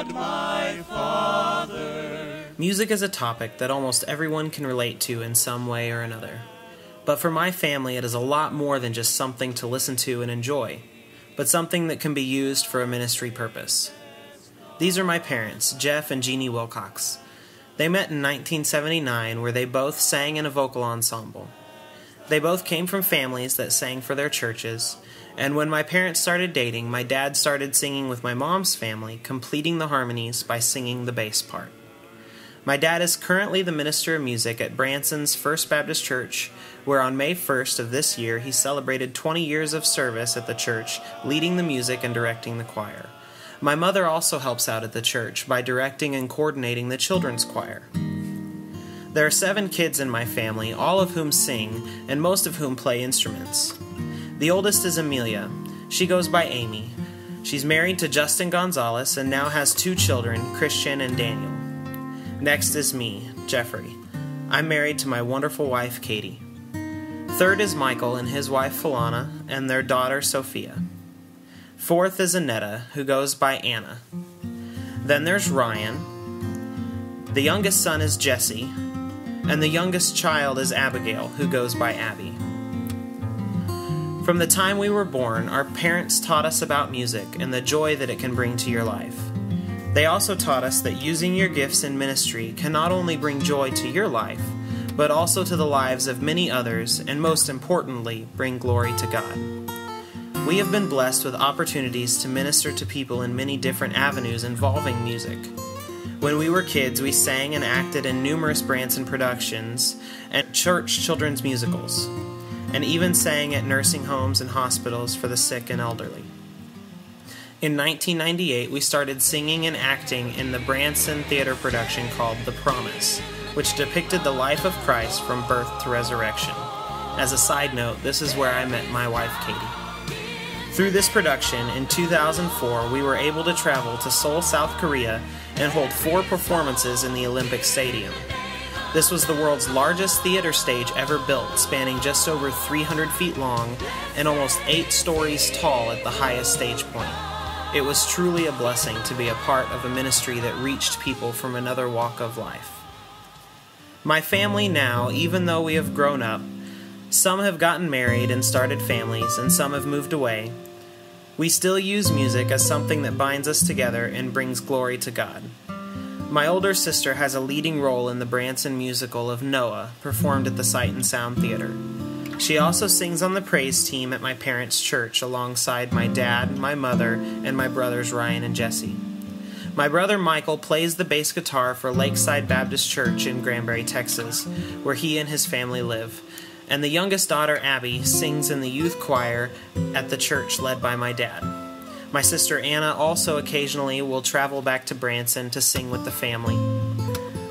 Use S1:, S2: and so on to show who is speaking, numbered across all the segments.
S1: God my Father.
S2: Music is a topic that almost everyone can relate to in some way or another. But for my family, it is a lot more than just something to listen to and enjoy, but something that can be used for a ministry purpose. These are my parents, Jeff and Jeannie Wilcox. They met in 1979, where they both sang in a vocal ensemble. They both came from families that sang for their churches, and when my parents started dating, my dad started singing with my mom's family, completing the harmonies by singing the bass part. My dad is currently the minister of music at Branson's First Baptist Church, where on May 1st of this year he celebrated 20 years of service at the church, leading the music and directing the choir. My mother also helps out at the church by directing and coordinating the children's choir. There are 7 kids in my family, all of whom sing, and most of whom play instruments. The oldest is Amelia. She goes by Amy. She's married to Justin Gonzalez and now has 2 children, Christian and Daniel. Next is me, Jeffrey. I'm married to my wonderful wife, Katie. Third is Michael and his wife, Philana, and their daughter, Sophia. Fourth is Annetta, who goes by Anna. Then there's Ryan. The youngest son is Jesse, and the youngest child is Abigail, who goes by Abby. From the time we were born, our parents taught us about music and the joy that it can bring to your life. They also taught us that using your gifts in ministry can not only bring joy to your life, but also to the lives of many others, and most importantly, bring glory to God. We have been blessed with opportunities to minister to people in many different avenues involving music. When we were kids, we sang and acted in numerous Branson productions and church children's musicals, and even sang at nursing homes and hospitals for the sick and elderly. In 1998, we started singing and acting in the Branson theater production called The Promise, which depicted the life of Christ from birth to resurrection. As a side note, this is where I met my wife, Katie. Through this production, in 2004, we were able to travel to Seoul, South Korea, and hold 4 performances in the Olympic Stadium. This was the world's largest theater stage ever built, spanning just over 300 feet long and almost 8 stories tall at the highest stage point. It was truly a blessing to be a part of a ministry that reached people from another walk of life. My family now, even though we have grown up, some have gotten married and started families, and some have moved away, we still use music as something that binds us together and brings glory to God. My older sister has a leading role in the Branson musical of Noah, performed at the Sight and Sound Theater. She also sings on the praise team at my parents' church alongside my dad, my mother, and my brothers Ryan and Jesse. My brother Michael plays the bass guitar for Lakeside Baptist Church in Granbury, Texas, where he and his family live. And the youngest daughter, Abby, sings in the youth choir at the church led by my dad. My sister Anna also occasionally will travel back to Branson to sing with the family.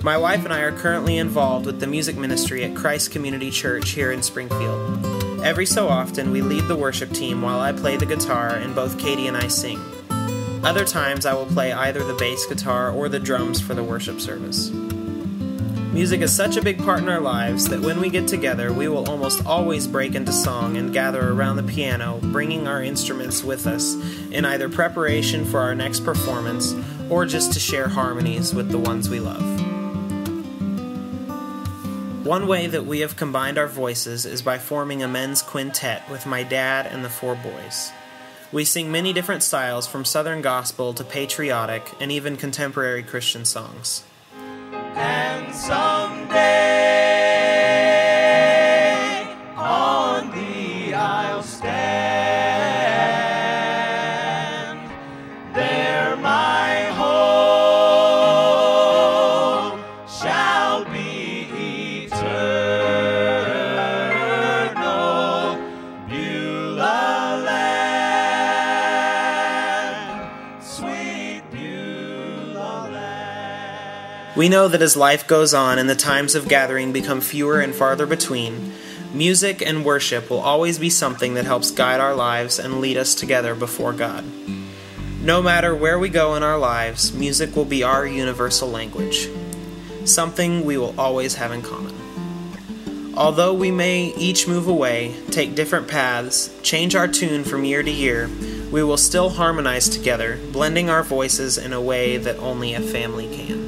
S2: My wife and I are currently involved with the music ministry at Christ Community Church here in Springfield. Every so often, we lead the worship team while I play the guitar and both Katie and I sing. Other times, I will play either the bass guitar or the drums for the worship service. Music is such a big part in our lives that when we get together, we will almost always break into song and gather around the piano, bringing our instruments with us in either preparation for our next performance or just to share harmonies with the ones we love. One way that we have combined our voices is by forming a men's quintet with my dad and the 4 boys. We sing many different styles, from Southern gospel to patriotic and even contemporary Christian songs.
S1: And someday on the aisle stand, there my home shall be eternal, Beulah land, sweet Beulah land.
S2: We know that as life goes on and the times of gathering become fewer and farther between, music and worship will always be something that helps guide our lives and lead us together before God. No matter where we go in our lives, music will be our universal language, something we will always have in common. Although we may each move away, take different paths, change our tune from year to year, we will still harmonize together, blending our voices in a way that only a family can.